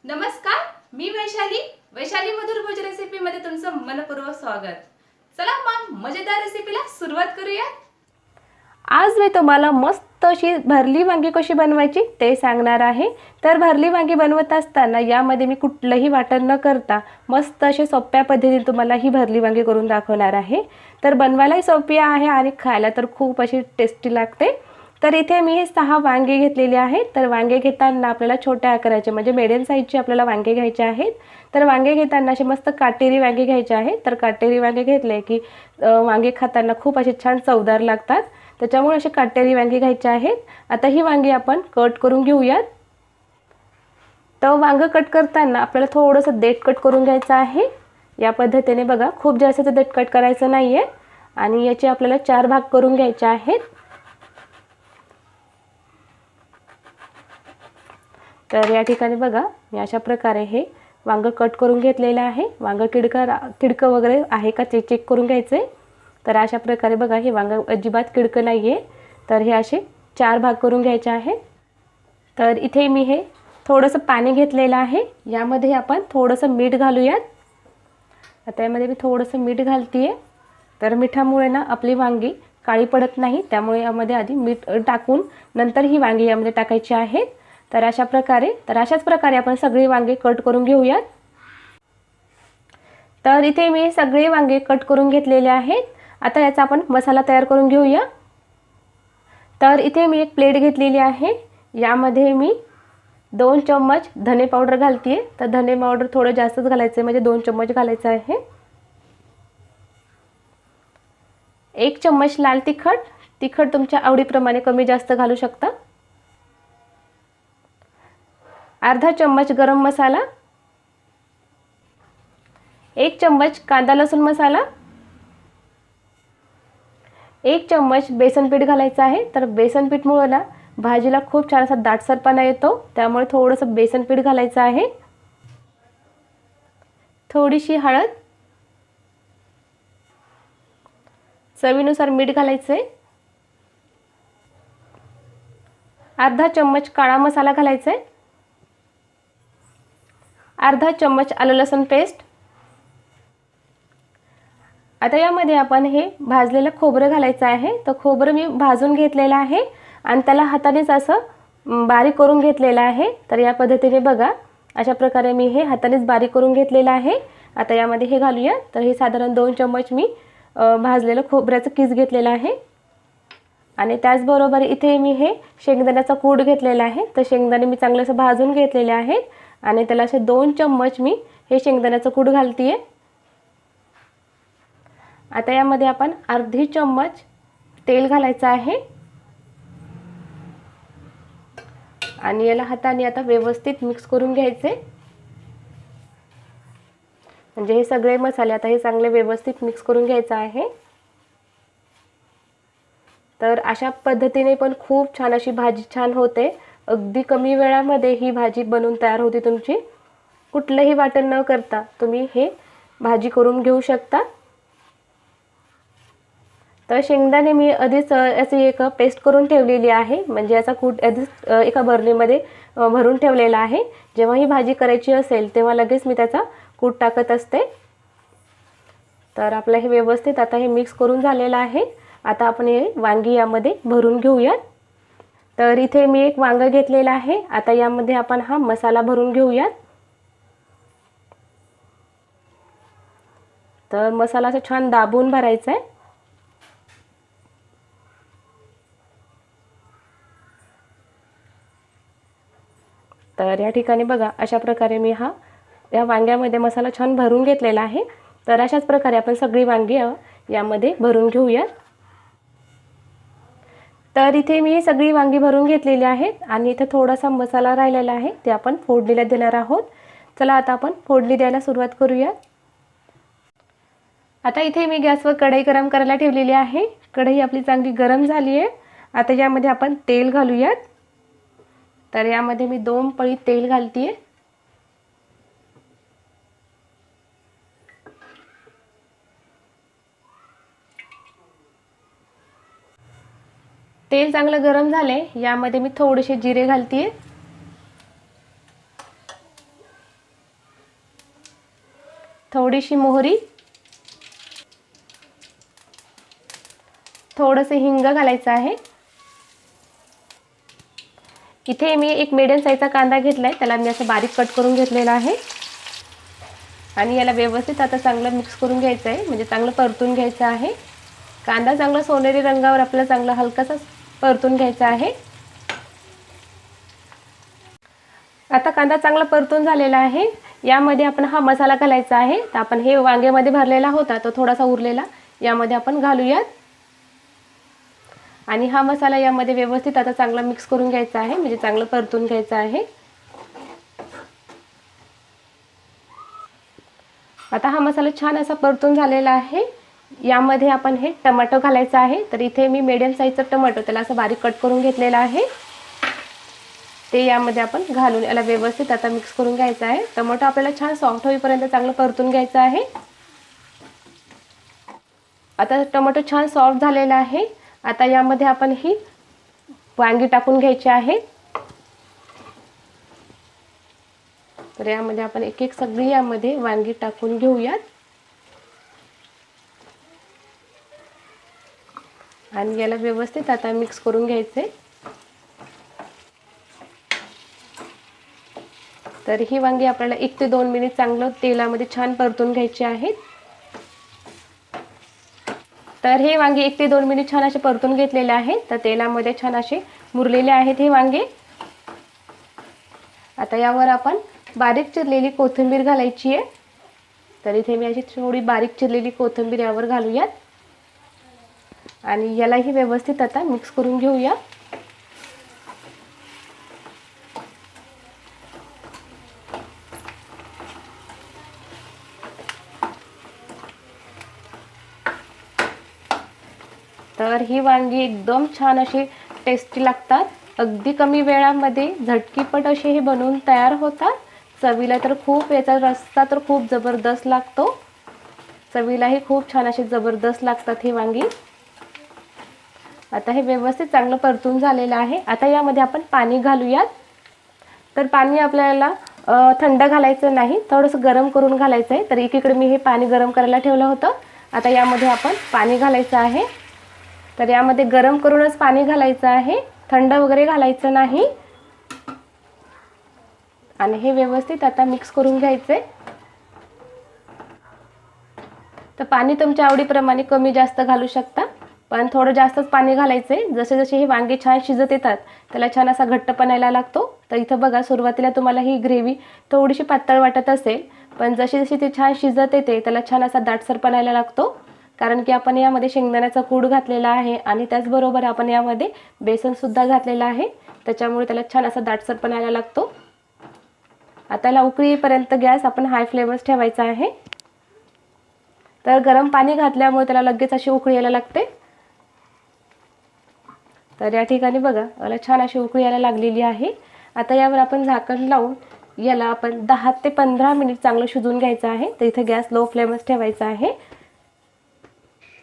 नमस्कार, मी वैशाली मधुर भोज रेसिपी मध्ये तुमचं मनपूर्वक स्वागत। चला मग मजेदार रेसिपीला सुरुवात करूया। आज मी तुम्हाला मस्त अशी भरली वांगी कशी बनवायची ते सांगणार आहे। तर भरली वांगी बनवत असताना यामध्ये मी कुठलंही वाटण न करता मस्त अशी सोप्या पद्धतीने तुम्हाला ही भरली वांगी करून दाखवणार आहे। तर बनवायलाही सोपी आहे आणि खायला तर खूप अशी टेस्टी लागते। तर इथे मी 6 वांगे घेतलेले आहेत। तर वांगे घेताना आपल्याला छोट्या आकाराचे म्हणजे मीडियम साईजचे आपल्याला वांगे घ्यायचे आहेत। तर वांगे घेताना असे मस्त काटेरी वांगे घ्यायचे आहेत। तर काटेरी वांगे घेतले की वांगे खाताना खूप असे छान चवदार लागतात, त्याच्यामुळे असे काटेरी वांगी घ्यायचे आहेत। आता ही वांगी आपण कट करून घेऊयात। तर वांग कट करताना आपल्याला थोडंसं देठ कट करून घ्यायचं आहे। या पद्धतीने बघा, खूप जास्त देठ कट करायचं नाहीये आणि याचे आपल्याला 4 भाग करून घ्यायचे आहेत। तर या ठिकाणी बघा, मी अशा प्रकारे हे वांग कट करून घेतलेलं आहे। वांग किडकं वगैरे आहे का ते चेक करून घ्यायचे। तर अशा प्रकारे बघा, हे वांग अजिबात किडकं नाहीये। तर हे असे 4 भाग करून घ्यायचे आहे। तर इथे मी हे थोडंसं पाणी घेतलेलं आहे। यामध्ये आपण थोडंसं मीठ घालूयात। आता यामध्ये मी थोडंसं मीठ घालतीये। तर मिठामुळे ना आपली वांगी काळी पडत नाही, त्यामुळे यामध्ये आधी मीठ टाकून नंतर ही वांगी यामध्ये टाकायची आहेत। तर अशाच प्रकारे आपण सगळी वांगी कट करून घेऊयात। तर इथे मी सगळे वांगे कट करून घेतलेले आहेत। आता याचा आपण मसाला तयार करून घेऊया। तर इथे मी एक प्लेट घेतलेली आहे। यामध्ये मी 2 चम्मच धने पावडर घालतीये। तर धने पावडर थोडं जास्तच घालायचं, म्हणजे 2 चम्मच घालायचं आहे। 1 चम्मच लाल तिखट तुमच्या आवडीप्रमाणे कमी जास्त घालू शकता। अर्धा चम्मच गरम मसाला, 1 चम्मच कांदा लसूण मसाला, 1 चम्मच बेसन पीठ घालायचं आहे। तर बेसन पीठमुळे ना भाजीला खूप छान असा दाटसरपणा येतो, त्यामुळे थोडंसं बेसन पीठ घालायचं आहे। थोडीशी हळद, चवीनुसार मीठ घालायचं आहे। अर्धा चम्मच काळा मसाला घालायचा आहे। अर्धा चम्मच आलं लसूण पेस्ट। आता यामध्ये आपण हे भाजलेलं खोबरं घालायचं आहे। तर खोबरं मी भाजून घेतलेलं आहे आणि त्याला हातानेच असं बारीक करून घेतलेलं आहे। तर या पद्धतीने बघा, अशा प्रकारे मी हे हातानेच बारीक करून घेतलेलं आहे। आता यामध्ये हे घालूया। तर हे साधारण 2 चम्मच मी भाजलेलं खोबऱ्याचं किस घेतलेलं आहे आणि त्याचबरोबर इथे मी हे शेंगदाण्याचा कूट घेतलेला आहे। तर शेंगदाणे मी चांगलं असं भाजून घेतलेले आहेत आणि त्याला असे 2 चम्मच मी हे शेंगदाण्याचं कूट घालतीये। आता यामध्ये आपण अर्धी चम्मच तेल घालायचं आहे आणि याला हाताने आता व्यवस्थित मिक्स करून घ्यायचे। म्हणजे हे सगळे मसाले आता हे चांगले व्यवस्थित मिक्स करून घ्यायचं आहे। तर अशा पद्धतीने पण खूप छान अशी भाजी छान होते। अगदी कमी वेळामध्ये ही भाजी बनवून तयार होते तुमची। कुठलंही वाटण न करता तुम्ही हे भाजी करून घेऊ शकता। तर शेंगदाणे मी आधीच अशी एक पेस्ट करून ठेवलेली आहे, म्हणजे याचा कूट आधीच एका बर्नीमध्ये भरून ठेवलेला आहे। जेव्हा ही भाजी करायची असेल तेव्हा लगेच मी त्याचा कूट टाकत असते। तर आपलं हे व्यवस्थित आता हे मिक्स करून झालेलं आहे। आता आपण हे वांगी यामध्ये भरून घेऊयात। तर इथे मी एक वांग घेतलेला आहे। आता यामध्ये आपण हा मसाला भरून घेऊयात। तर मसाला असं छान दाबून भरायचा आहे। तर या ठिकाणी बघा, अशा प्रकारे मी या वांग्यामध्ये मसाला छान भरून घेतलेला आहे। तर अशाच प्रकारे आपण सगळी वांगी यामध्ये भरून घेऊया। तर इथे मी सगळी वांगी भरून घेतलेली आहेत आणि इथे थोडासा मसाला राहिलेला आहे, ते आपण फोडणीला देणार आहोत। चला आता आपण फोडणी द्यायला सुरुवात करूया। आता इथे मी गॅसवर कढई गरम करायला ठेवलेली आहे। कढई आपली चांगली गरम झाली आहे। आता यामध्ये आपण तेल घालूयात। तर यामध्ये मी 2 पळी तेल घालतीये। तेल चांगलं गरम झाले, यामध्ये मी थोडेसे जिरे घालतीये। थोडीशी मोहरी, थोडंसं हिंग घालायचं आहे. इथे मी एक मीडियम साईजचा कांदा घेतलाय, त्याला मी असं बारीक कट करून घेतलेला आहे. आणि याला व्यवस्थित आता चांगलं मिक्स करून घ्यायचं आहे, म्हणजे चांगलं परतून घ्यायचं आहे. कांदा चांगला सोनेरी रंगावर आपल्याला चांगला हलकासा परतून घ्यायचा आहे. आता कांदा चांगला परतून झालेला आहे. यामध्ये आपण हा मसाला घालायचा आहे. तर आपण हे वांग्यामध्ये भरलेला होता तो थोडासा उरलेला यामध्ये आपण घालूयात. आणि हा मसाला यामध्ये व्यवस्थित आता चांगला मिक्स करून घ्यायचा आहे, म्हणजे चांगलं परतून घ्यायचं आहे. आता हा मसाला छान असा परतून झालेला आहे. यामध्ये आपण हे टोमॅटो घालायचं आहे. तर इथे मी मीडियम साईजचा टोमॅटो त्याला असं बारीक कट करून घेतलेला आहे, ते यामध्ये आपण घालून याला व्यवस्थित आता मिक्स करून घ्यायचं आहे. टोमॅटो आपल्याला छान सॉफ्ट होईपर्यंत चांगलं परतून घ्यायचं आहे. आता टोमॅटो छान सॉफ्ट झालेला आहे. आता यामध्ये आपण ही वांगी टाकून घ्यायची आहे. तर यामध्ये आपण एक एक सगळी यामध्ये वांगी टाकून घेऊयात. आणि याला व्यवस्थित आता मिक्स करून घ्यायचे. तर ही वांगी आपल्याला 1 ते 2 मिनिट चांगलं तेलामध्ये छान परतून घ्यायची आहेत. तर हे वांगे 1 ते 2 मिनिट छान असे परतून घेतलेले आहेत. तर तेलामध्ये छान असे मुरलेले आहेत हे वांगे. आता यावर आपण बारीक चिरलेली कोथिंबीर घालायची आहे. तर इथे मी अशी थोडी बारीक चिरलेली कोथिंबीर यावर घालूयात. आणि यालाही व्यवस्थित आता मिक्स करून घेऊया. तर ही वांगी एकदम छान अशी टेस्टी लागतात. अगदी कमी वेळामध्ये झटकीपट असे हे बनवून तयार होतात. चवीला तर खूप, याचा रस्सा तर खूप जबरदस्त लागतो. चवीलाही खूप छान असे जबरदस्त लागतात ही वांगी. आता हे व्यवस्थित चांगलं परतून झालेलं आहे. आता यामध्ये आपण पाणी घालूयात. तर पाणी आपल्याला थंड घालायचं नाही, थोडंसं गरम करून घालायचं आहे. तर एकीकडे मी हे पाणी गरम करायला ठेवलं होतं. आता यामध्ये आपण पाणी घालायचं आहे. तर यामध्ये गरम करूनच पाणी घालायचं आहे, थंड वगैरे घालायचं नाही. आणि हे व्यवस्थित आता मिक्स करून घ्यायचे. तर पाणी तुमच्या आवडीप्रमाणे कमी जास्त घालू शकता, पण थोडं जास्तच पाणी घालायचं आहे. जसे जसे हे वांगे छान शिजत येतात त्याला छान असा घट्टपणा यायला लागतो. तर इथं बघा, सुरुवातीला तुम्हाला ही ग्रेव्ही थोडीशी पातळ वाटत असेल, पण जशी जशी ती छान शिजत येते त्याला छान असा दाटसरपणा यायला लागतो. कारण की आपण यामध्ये शेंगदाण्याचा कूट घातलेला आहे आणि त्याचबरोबर आपण यामध्ये बेसनसुद्धा घातलेलं आहे, त्याच्यामुळे त्याला छान असा दाटसरपणा यायला लागतो. आता याला उकळी येईपर्यंत गॅस आपण हाय फ्लेमच ठेवायचा आहे. तर गरम पाणी घातल्यामुळे त्याला लगेच अशी उकळी यायला लागते. तर या ठिकाणी बघा, याला छान अशी उकळी यायला लागलेली आहे. आता यावर आपण झाकण लावून याला आपण 10 ते 15 मिनिट चांगलं शिजवून घ्यायचं आहे. तर इथे गॅस लो फ्लेमच ठेवायचा आहे.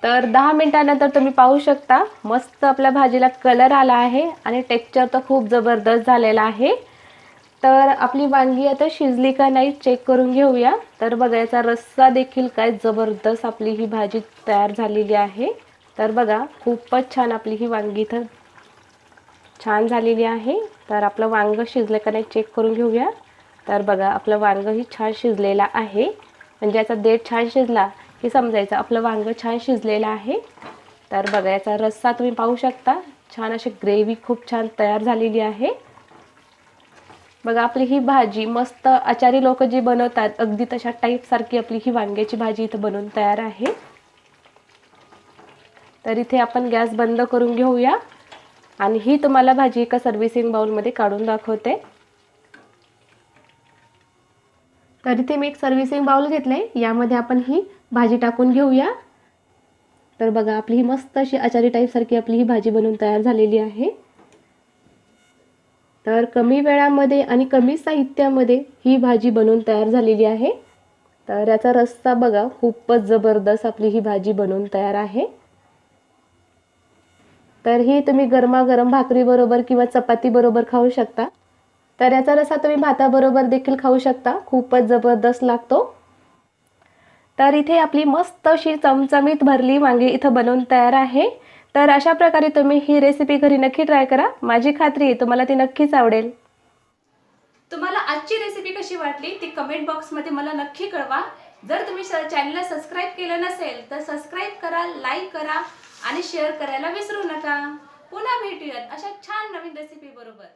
तर 10 मिनिटानंतर तुम्ही पाहू शकता, मस्त आपल्या भाजीला कलर आला आहे आणि टेक्स्चर तर खूप जबरदस्त झालेला आहे. तर आपली वांगी आता शिजली का नाही चेक करून घेऊया. तर बघा, याचा रस्सा देखील काय जबरदस्त आपली ही भाजी तयार झालेली आहे. तर बघा, खूपच छान आपली ही वांगी इथं छान झालेली आहे. तर आपलं वांगं शिजलं का नाही चेक करून घेऊया. तर बघा, आपलं वांगंही छान शिजलेलं आहे, म्हणजे याचा देठ छान शिजला हे समजायचं आपलं वांगं छान शिजलेलं आहे. तर बघा, याचा रस्सा तुम्ही पाहू शकता, छान अशी ग्रेव्ही खूप छान तयार झालेली आहे. बघा, आपली ही भाजी मस्त आचारी लोक जी बनवतात अगदी तशा टाईप सारखी आपली ही वांग्याची भाजी इथं बनवून तयार आहे. तर इथे आपण गॅस बंद करून घेऊया आणि ही तुम्हाला भाजी एका सर्व्हिसिंग बाउलमध्ये काढून दाखवते. तर इथे मी एक सर्व्हिसिंग बाउल घेतलंय, यामध्ये आपण ही भाजी टाकून घेऊया. तर बघा, आपली ही मस्त अशी आचारी टाईप सारखी आपली ही भाजी बनवून तयार झालेली आहे. तर कमी वेळामध्ये आणि कमी साहित्यामध्ये ही भाजी बनवून तयार झालेली आहे. तर याचा रस्सा बघा, खूपच जबरदस्त आपली ही भाजी बनवून तयार आहे. तर ही तुम्ही गरमागरम भाकरीबरोबर किंवा चपातीबरोबर खाऊ शकता. तर याचा रस्सा तुम्ही भाताबरोबर देखील खाऊ शकता, खूपच जबरदस्त लागतो. तर इथे आपली मस्त अशी चमचमीत भरली वांगी इथं बनवून तयार आहे. तर अशा प्रकारे तुम्ही ही रेसिपी घरी नक्की ट्राय करा. माझी खात्री आहे तुम्हाला ती नक्कीच आवडेल. तुम्हाला आजची रेसिपी कशी वाटली ती कमेंट बॉक्समध्ये मला नक्की कळवा. जर तुम्ही चॅनलला सबस्क्राईब केलं नसेल तर सबस्क्राईब करा, लाईक करा आणि शेअर करायला विसरू नका. पुन्हा भेटूयात अशा छान नवीन रेसिपी बरोबर.